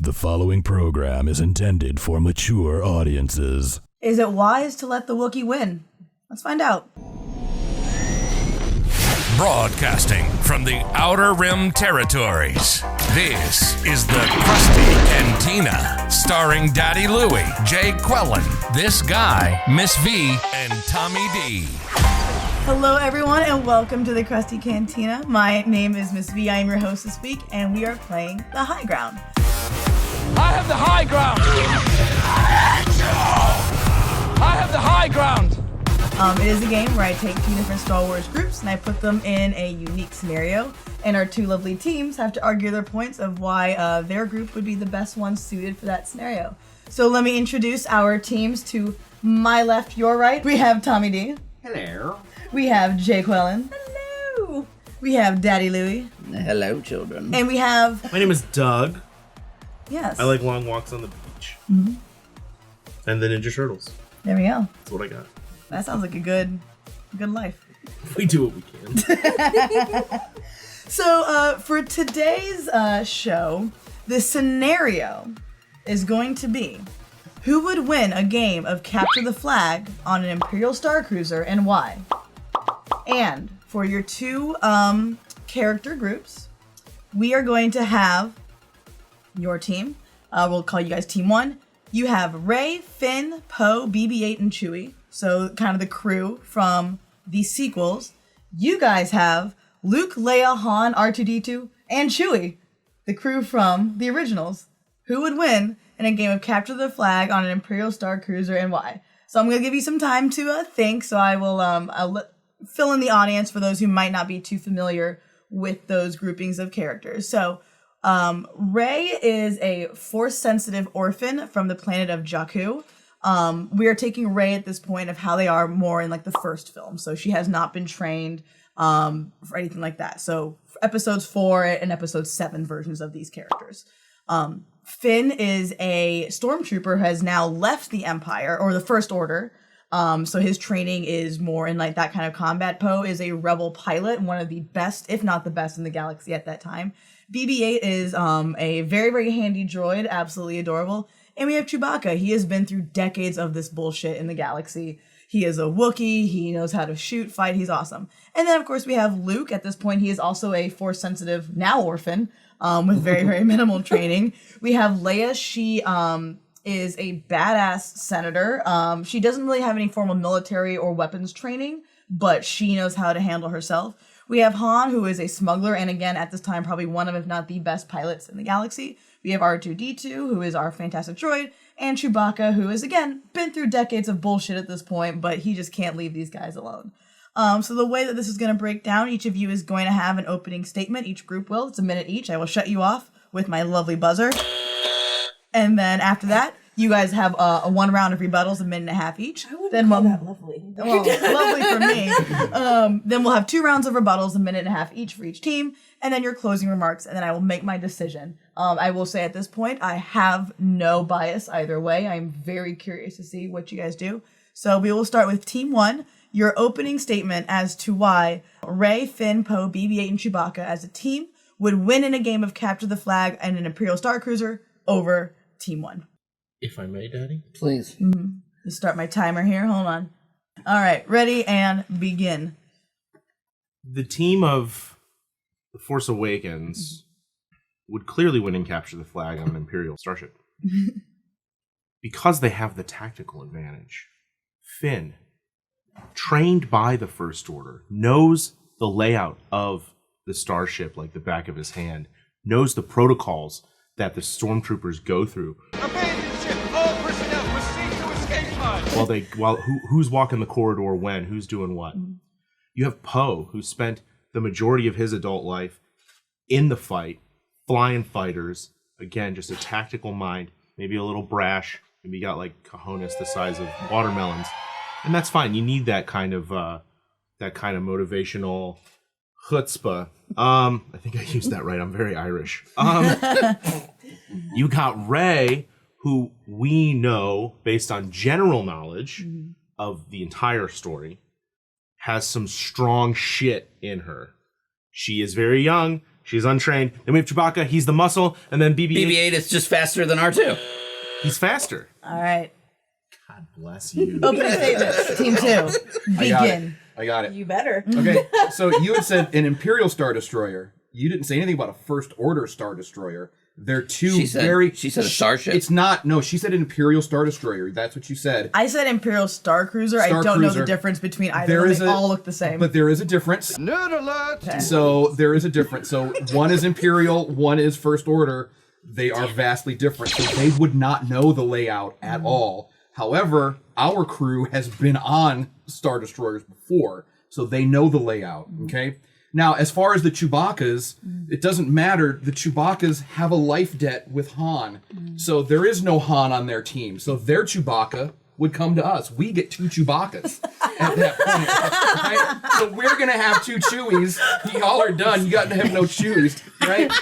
The following program is intended for mature audiences. Is it wise to let the Wookiee win? Let's find out. Broadcasting from the Outer Rim territories, this is the Crusty Cantina, starring Daddy Louie, Jay Quellen, This Guy, Miss V, and Tommy D. Hello, everyone, and welcome to the Crusty Cantina. My name is Miss V. I am your host this week, and we are playing The High Ground. I have the high ground! I have the high ground! It is a game where I take two different Star Wars groups and I put them in a unique scenario, and our two lovely teams have to argue their points of why their group would be the best one suited for that scenario. So let me introduce our teams. To my left, your right, we have Tommy D. Hello. We have Jay Quellen. Hello. We have Daddy Louie. Hello, children. And we have... My name is Doug. Yes. I like long walks on the beach. Mm-hmm. And the Ninja Turtles. There we go. That's what I got. That sounds like a good life. We do what we can. So, for today's show, the scenario is going to be, who would win a game of Capture the Flag on an Imperial Star Cruiser and why? And for your two character groups, we are going to have your team. We'll call you guys Team 1. You have Rey, Finn, Poe, BB-8, and Chewie. So kind of the crew from the sequels. You guys have Luke, Leia, Han, R2-D2, and Chewie, the crew from the originals. Who would win in a game of Capture the Flag on an Imperial Star Cruiser and why? So I'm going to give you some time to think. So I will I'll fill in the audience for those who might not be too familiar with those groupings of characters. So Rey is a Force-sensitive orphan from the planet of Jakku. We are taking Rey at this point of how they are more in like the first film. So she has not been trained for anything like that. So episodes 4 and episode 7 versions of these characters. Finn is a stormtrooper who has now left the Empire or the First Order. So his training is more in like that kind of combat. Poe is a rebel pilot, one of the best, if not the best in the galaxy at that time. BB-8 is a very, very handy droid, absolutely adorable. And we have Chewbacca. He has been through decades of this bullshit in the galaxy. He is a Wookiee. He knows how to shoot, fight. He's awesome. And then, of course, we have Luke. At this point, he is also a Force-sensitive, now orphan, with very, very minimal training. We have Leia. She is a badass senator. She doesn't really have any formal military or weapons training, but she knows how to handle herself. We have Han, who is a smuggler, and again, at this time, probably one of, if not the best pilots in the galaxy. We have R2-D2, who is our fantastic droid, and Chewbacca, who has, again, been through decades of bullshit at this point, but he just can't leave these guys alone. So the way that this is going to break down, each of you is going to have an opening statement. Each group will. It's a minute each. I will shut you off with my lovely buzzer. And then after that, you guys have a one round of rebuttals, a minute and a half each. I wouldn't call that lovely. Well, lovely for me. Then we'll have 2 rounds of rebuttals, a minute and a half each for each team, and then your closing remarks, and then I will make my decision. I will say at this point, I have no bias either way. I'm very curious to see what you guys do. So we will start with Team 1. Your opening statement as to why Rey, Finn, Poe, BB-8, and Chewbacca as a team would win in a game of Capture the Flag and an Imperial Star Cruiser over Team 1. If I may, Daddy? Please. Mm-hmm. Let's start my timer here. Hold on. All right. Ready and begin. The team of The Force Awakens would clearly win and Capture the Flag on an Imperial starship. Because they have the tactical advantage. Finn, trained by the First Order, knows the layout of the starship like the back of his hand, knows the protocols that the stormtroopers go through. Abandon ship! All personnel proceed to escape pod! Who's walking the corridor when, who's doing what. You have Poe, who spent the majority of his adult life in the fight, flying fighters, again, just a tactical mind, maybe a little brash, maybe got like cojones the size of watermelons. And that's fine. You need that kind of motivational chutzpah. I think I used that right. I'm very Irish. You got Rey, who we know, based on general knowledge of the entire story, has some strong shit in her. She is very young, She's untrained. Then we have Chewbacca. He's the muscle. And then BB-8. BB-8 is just faster than R2. He's faster. All right. God bless you. Opening statements. Team 2. Begin. I got it. You better. Okay, so you had said an Imperial Star Destroyer. You didn't say anything about a First Order Star Destroyer. They're two She said a starship. It's not. No, she said an Imperial Star Destroyer. That's what you said. I said Imperial Star Cruiser. I don't know the difference between either. They all look the same. But there is a difference. Nerd alert! Okay. So there is a difference. So one is Imperial, one is First Order. They are vastly different. So they would not know the layout at all. However, our crew has been on Star Destroyers before, so they know the layout. Okay. Now, as far as the Chewbaccas, it doesn't matter. The Chewbaccas have a life debt with Han. So there is no Han on their team. So their Chewbacca would come to us. We get 2 Chewbaccas at that point. Right? So we're going to have 2 Chewies. Y'all are done. You got to have no Chewies. Right?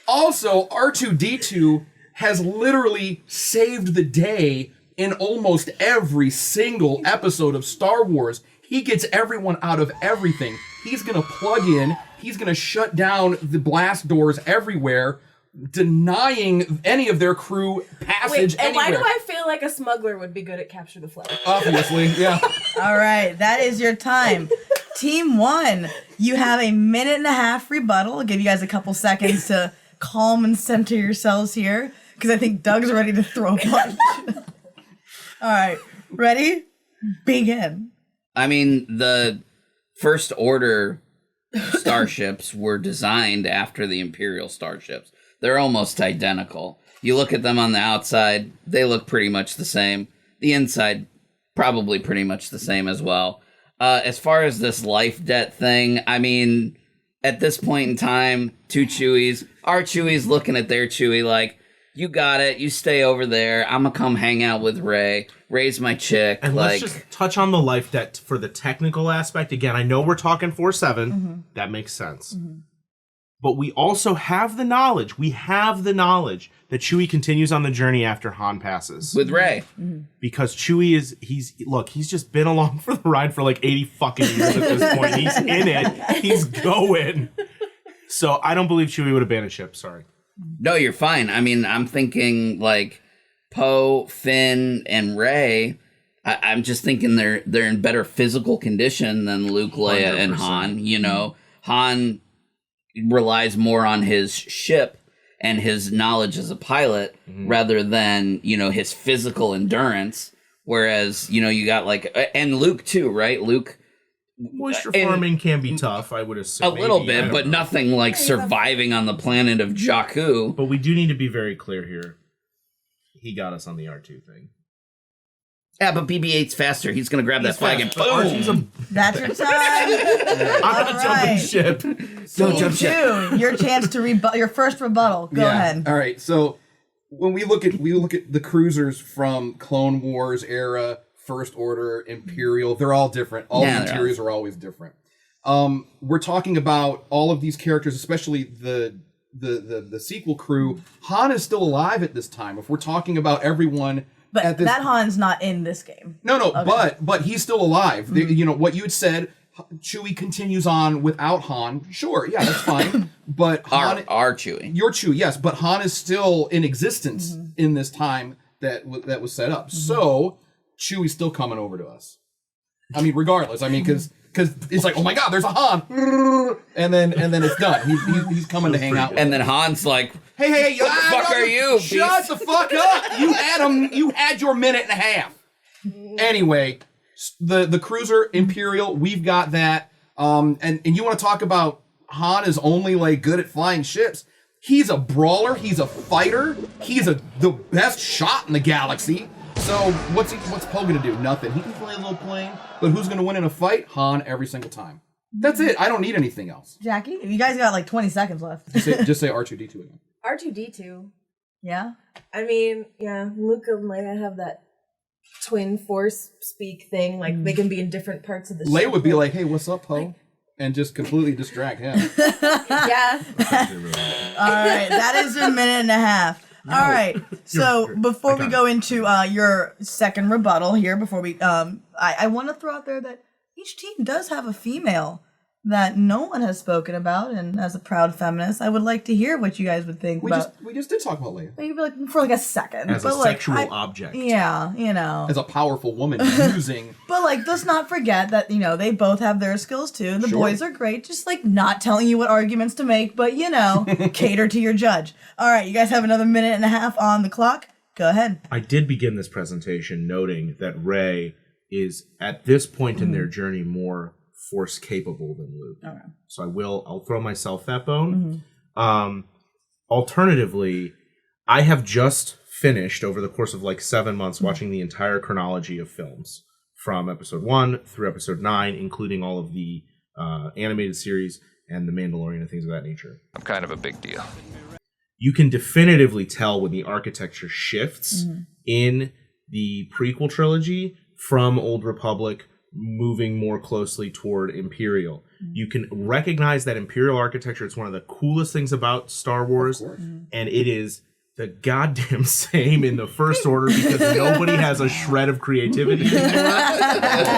Also, R2-D2 has literally saved the day in almost every single episode of Star Wars. He gets everyone out of everything. He's going to plug in. He's going to shut down the blast doors everywhere, denying any of their crew passage and anywhere. why do I feel like a smuggler would be good at capture the flag? Obviously, yeah. All right, that is your time. Team 1, you have a 1.5-minute rebuttal. I'll give you guys a couple seconds to calm and center yourselves here, because I think Doug's ready to throw a punch. All right, ready? Begin. I mean, the First Order starships were designed after the Imperial starships. They're almost identical. You look at them on the outside, they look pretty much the same. The inside, probably pretty much the same as well. As far as this life debt thing, I mean, at this point in time, 2 Chewies, our Chewie's looking at their Chewie like, you got it, you stay over there, I'm gonna come hang out with Rey, Rey's my chick. And let's just touch on the life debt for the technical aspect. Again, I know we're talking 4-7. That makes sense. But we also have the knowledge. We have the knowledge that Chewie continues on the journey after Han passes. with Rey. Because Chewie he's just been along for the ride for like 80 fucking years at this point. He's in it. He's going. So I don't believe Chewie would abandon ship. Sorry. No, you're fine. I mean, I'm thinking like Poe, Finn, and Rey. I'm just thinking they're in better physical condition than Luke, Leia, 100%. And Han. You know, Han relies more on his ship and his knowledge as a pilot rather than, you know, his physical endurance. Whereas, you know, you got like, and Luke too, right? Luke. Moisture farming can be tough, I would assume. A little bit, but nothing like surviving on the planet of Jakku. But we do need to be very clear here. He got us on the R2 thing. Yeah, but BB-8's faster. He's going to grab that flag and boom! That's your time. I'm not jumping ship. Don't jump ship. Team 2, your chance to rebut your first rebuttal. Go ahead. All right. So when we look at the cruisers from Clone Wars era, First Order, Imperial, they're all different. All the interiors are always different. We're talking about all of these characters, especially the sequel crew. Han is still alive at this time. If we're talking about everyone, But that Han's not in this game. No, okay. but he's still alive. You know what you had said. Chewie continues on without Han. Sure, yeah, that's fine. But Han, our Chewie, your Chewie, yes. But Han is still in existence in this time that was set up. So Chewie's still coming over to us. I mean, regardless. I mean, because it's like, oh my God, there's a Han, and then it's done. He's coming to hang out. And then Han's like, hey, what the fuck are you? Shut the fuck up! You had your 1.5 minutes. Anyway, the cruiser Imperial, we've got that. And you want to talk about Han is only like good at flying ships. He's a brawler. He's a fighter. He's the best shot in the galaxy. So what's Poe gonna do? Nothing. He can fly a little plane, but who's gonna win in a fight? Han every single time. That's it. I don't need anything else. Jackie, you guys got like 20 seconds left. Just say R2-D2 again. R2-D2. Yeah? I mean, yeah, Luke might have that twin force speak thing. Like, they can be in different parts of the ship. Leia would be like, hey, what's up, Poe? And just completely distract him. Yeah. All right, that is your 1.5 minutes. All right, so before we go into your second rebuttal here, before we, I want to throw out there that each team does have a female that no one has spoken about, and as a proud feminist, I would like to hear what you guys would think about. We just did talk about Leia. Maybe like for like a second. As but a like, sexual object. Yeah, you know. As a powerful woman using... But like, let's not forget that, you know, they both have their skills too. The Sure. boys are great, just like not telling you what arguments to make, but you know, cater to your judge. All right, you guys have another minute and a half on the clock. Go ahead. I did begin this presentation noting that Rey is, at this point in their journey, more force capable than Luke. Okay. So I'll throw myself that bone. Alternatively, I have just finished over the course of like 7 months watching the entire chronology of films from episode 1 through episode 9, including all of the animated series and The Mandalorian and things of that nature. I'm kind of a big deal. You can definitively tell when the architecture shifts in the prequel trilogy from Old Republic moving more closely toward Imperial. You can recognize that Imperial architecture. It's one of the coolest things about Star Wars, and it is the goddamn same in the First Order because nobody has a shred of creativity. That's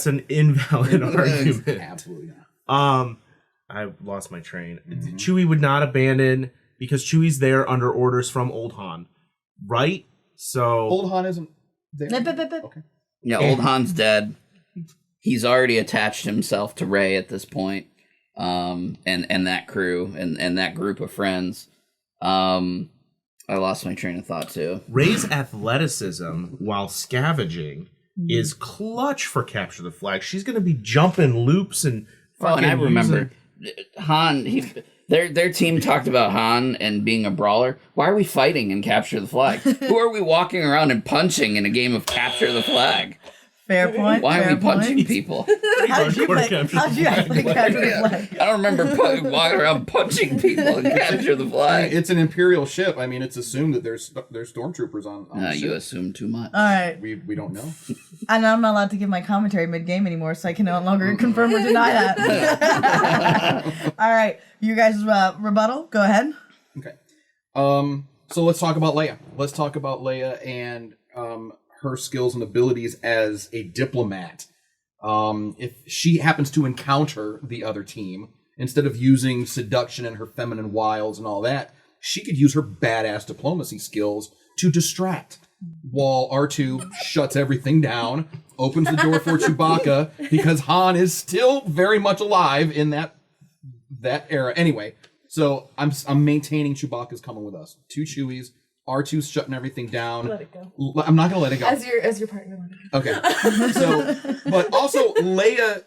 an invalid argument. Absolutely not. I lost my train. Chewie would not abandon because Chewie's there under orders from Old Han, right? So Old Han isn't there. Okay. Yeah, Old Han's dead. He's already attached himself to Rey at this point, and that crew and that group of friends. I lost my train of thought too. Rey's athleticism while scavenging is clutch for Capture the Flag. She's going to be jumping loops and fucking and I remember Han. Their team talked about Han and being a brawler. Why are we fighting in Capture the Flag? Who are we walking around and punching in a game of Capture the Flag? Fair point. Why fair are we punching point. people? How'd you act like Capture the Flag? I don't remember walking around punching people in Capture the Flag. It's an Imperial ship. I mean, it's assumed that there's stormtroopers on the ship. You assume too much. All right. We don't know. And I'm not allowed to give my commentary mid-game anymore, so I can no longer confirm or deny that. All right. You guys rebuttal? Go ahead. Okay. So let's talk about Leia. Let's talk about Leia and her skills and abilities as a diplomat. If she happens to encounter the other team, instead of using seduction and her feminine wiles and all that, she could use her badass diplomacy skills to distract. While R2 shuts everything down, opens the door for Chewbacca, because Han is still very much alive in that era. Anyway, so I'm maintaining Chewbacca's coming with us. 2 Chewies. R2's shutting everything down. Let it go. I'm not gonna let it go. As your partner. Let it go. Okay. So, but also Leia,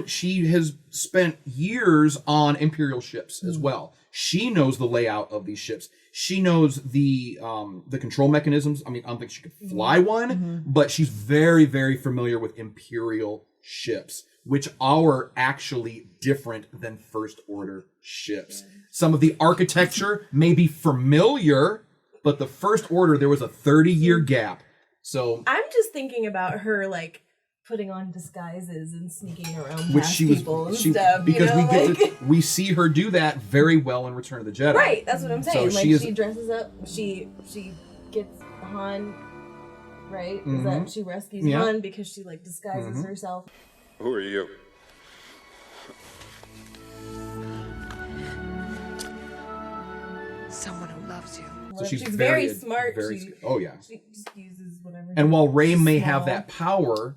she has spent years on Imperial ships as well. She knows the layout of these ships. She knows the control mechanisms. I mean, I don't think she could fly one, but she's very, very familiar with Imperial ships, which are actually different than First Order ships. Some of the architecture may be familiar, but the First Order, there was a 30-year gap. So I'm just thinking about her like putting on disguises and sneaking around which past she was people and she, stuff. because you know, we see her do that very well in Return of the Jedi. right, that's what I'm saying. So like she she dresses up, she gets Han, right? Is that she rescues Han because she like disguises herself. Who are you? Someone who loves you. So she's very smart. Very She just uses whatever. and while Rey she's may small. have that power,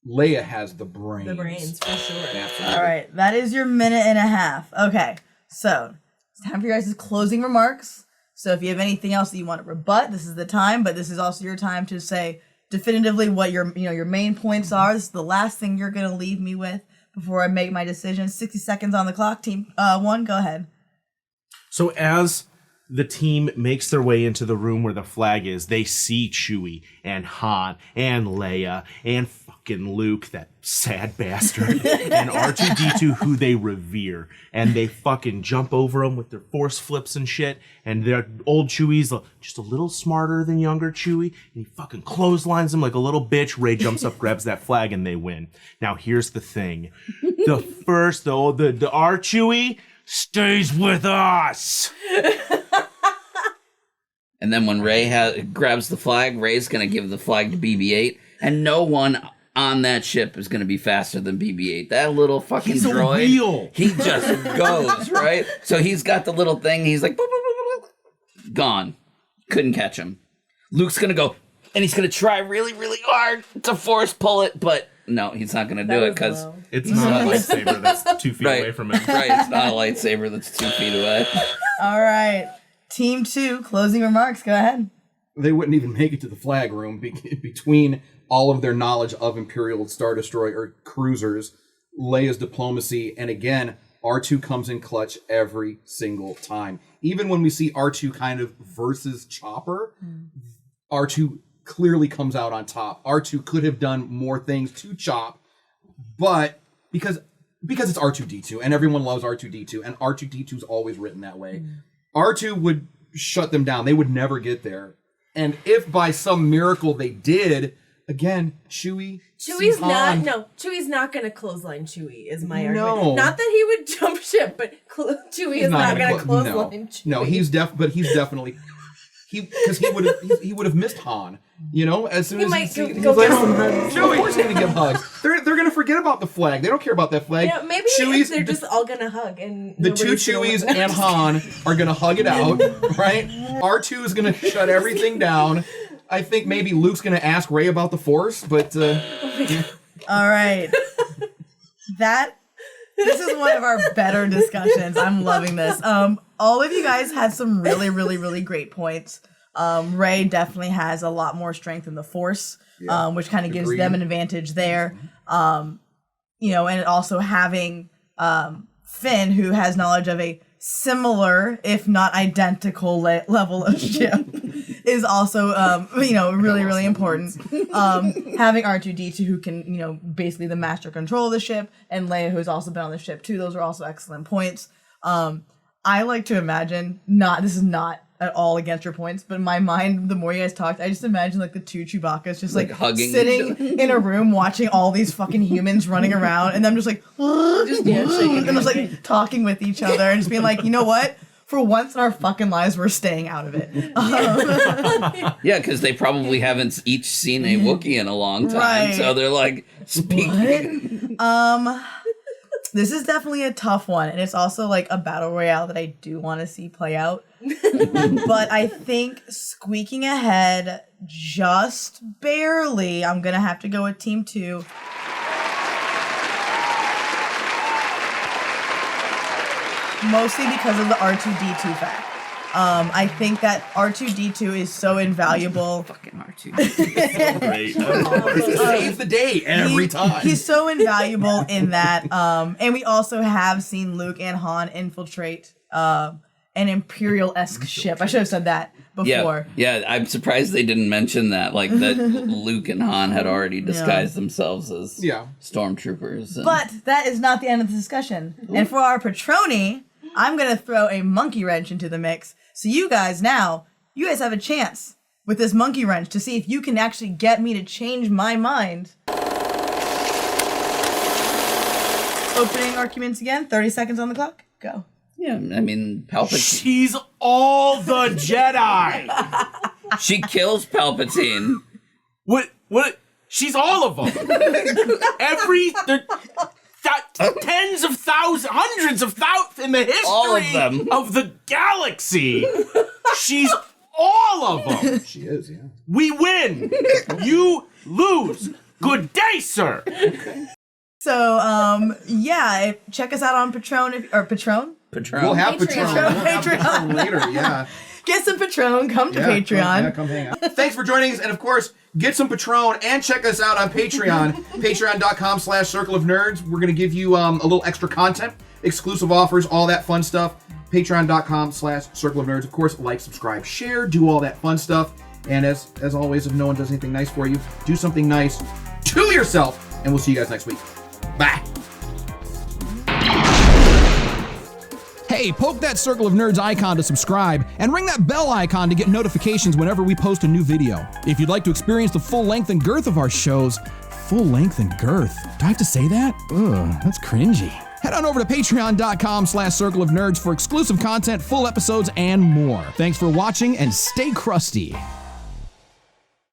Leia has the brains. The brains, for sure. Absolutely. All right. That is your minute and a half. Okay. So it's time for your guys' closing remarks. So if you have anything else that you want to rebut, this is the time, but this is also your time to say definitively what your main points are. This is the last thing you're going to leave me with before I make my decision. 60 seconds on the clock. Team 1, go ahead. So as the team makes their way into the room where the flag is, they see Chewie and Han and Leia and fucking Luke, that sad bastard, and R2-D2, who they revere. And they fucking jump over them with their force flips and shit. And their old Chewie's just a little smarter than younger Chewie. And he fucking clotheslines them like a little bitch. Rey jumps up, grabs that flag, and they win. Now here's the thing. The R-Chewie stays with us. And then when Rey grabs the flag, Rey's going to give the flag to BB-8, and no one on that ship is going to be faster than BB-8. That little fucking He's a droid, wheel. he just goes, right? So he's got the little thing. He's like, boop, boop, boop, boop, gone. Couldn't catch him. Luke's going to go, and he's going to try really, really hard to force pull it, but no, he's not going to do it because it's not a lightsaber that's 2 feet right, away from him. Right, it's not a lightsaber that's 2 feet away. All right. Team 2, closing remarks. Go ahead. They wouldn't even make it to the flag room between all of their knowledge of Imperial Star Destroyer cruisers, Leia's diplomacy, and again, R2 comes in clutch every single time. Even when we see R2 kind of versus Chopper, R2 clearly comes out on top. R2 could have done more things to Chop, but because it's R2-D2 and everyone loves R2-D2 and R2-D2 is always written that way, R2 would shut them down. They would never get there. And if by some miracle they did, again, Chewie. Chewie's not going to clothesline Chewie, is my argument. No. Not that he would jump ship, but Chewie is not going to clothesline Chewie. No, he's definitely because he would have missed Han. You know, as soon as he's like, of course he's gonna give hugs. They're gonna forget about the flag. They don't care about that flag. Yeah, maybe they're just all gonna hug, and the two Chewies and Han are gonna hug it out, right? R2 is gonna shut everything down. I think maybe Luke's gonna ask Rey about the Force, but all right, this is one of our better discussions. I'm loving this. All of you guys had some really, really, really great points. Rey definitely has a lot more strength in the Force, which kind of gives them an advantage there. You know, and also having Finn, who has knowledge of a similar, if not identical level of ship, is also, you know, really, really important. Having R2-D2, who can, you know, basically the master control of the ship, and Leia, who's also been on the ship too. Those are also excellent points. I like to imagine, this is not at all against your points, but in my mind, the more you guys talked, I just imagine like the two Chewbacca's just like hugging sitting in a room watching all these fucking humans running around, and them just like shaking, and just like talking with each other and just being like, you know what? For once in our fucking lives, we're staying out of it. Yeah, because they probably haven't each seen a Wookiee in a long time, right. So they're like speaking. This is definitely a tough one, and it's also like a battle royale that I do want to see play out. But I think squeaking ahead just barely, I'm going to have to go with Team 2. Mostly because of the R2-D2 fact. I think that R2-D2 is so invaluable. Fucking R2. Great. Saves the day every time. He's so invaluable in that. And we also have seen Luke and Han infiltrate an Imperial-esque ship. I should have said that before. Yeah, I'm surprised they didn't mention that. Like that Luke and Han had already disguised themselves as stormtroopers. And... But that is not the end of the discussion. Ooh. And for our Patroni, I'm going to throw a monkey wrench into the mix. So you guys have a chance with this monkey wrench to see if you can actually get me to change my mind. Opening arguments again. 30 seconds on the clock. Go. Yeah, I mean, Palpatine. She's all the Jedi. She kills Palpatine. What? She's all of them. Tens of thousands, hundreds of thousands in the history of the galaxy. She's all of them. She is, yeah. We win. You lose. Good day, sir. Okay. So, check us out on Patron. We'll have Patron later, yeah. Get some Patron, come to Patreon. Come hang out. Thanks for joining us, and of course, get some Patron and check us out on Patreon. Patreon.com/Circle of Nerds. We're going to give you a little extra content, exclusive offers, all that fun stuff. Patreon.com/Circle of Nerds. Of course, like, subscribe, share, do all that fun stuff. And as always, if no one does anything nice for you, do something nice to yourself, and we'll see you guys next week. Bye. Hey, poke that Circle of Nerds icon to subscribe, and ring that bell icon to get notifications whenever we post a new video. If you'd like to experience the full length and girth of our shows, full length and girth. Do I have to say that? Ugh, that's cringy. Head on over to patreon.com/Circle of Nerds for exclusive content, full episodes, and more. Thanks for watching, and stay crusty.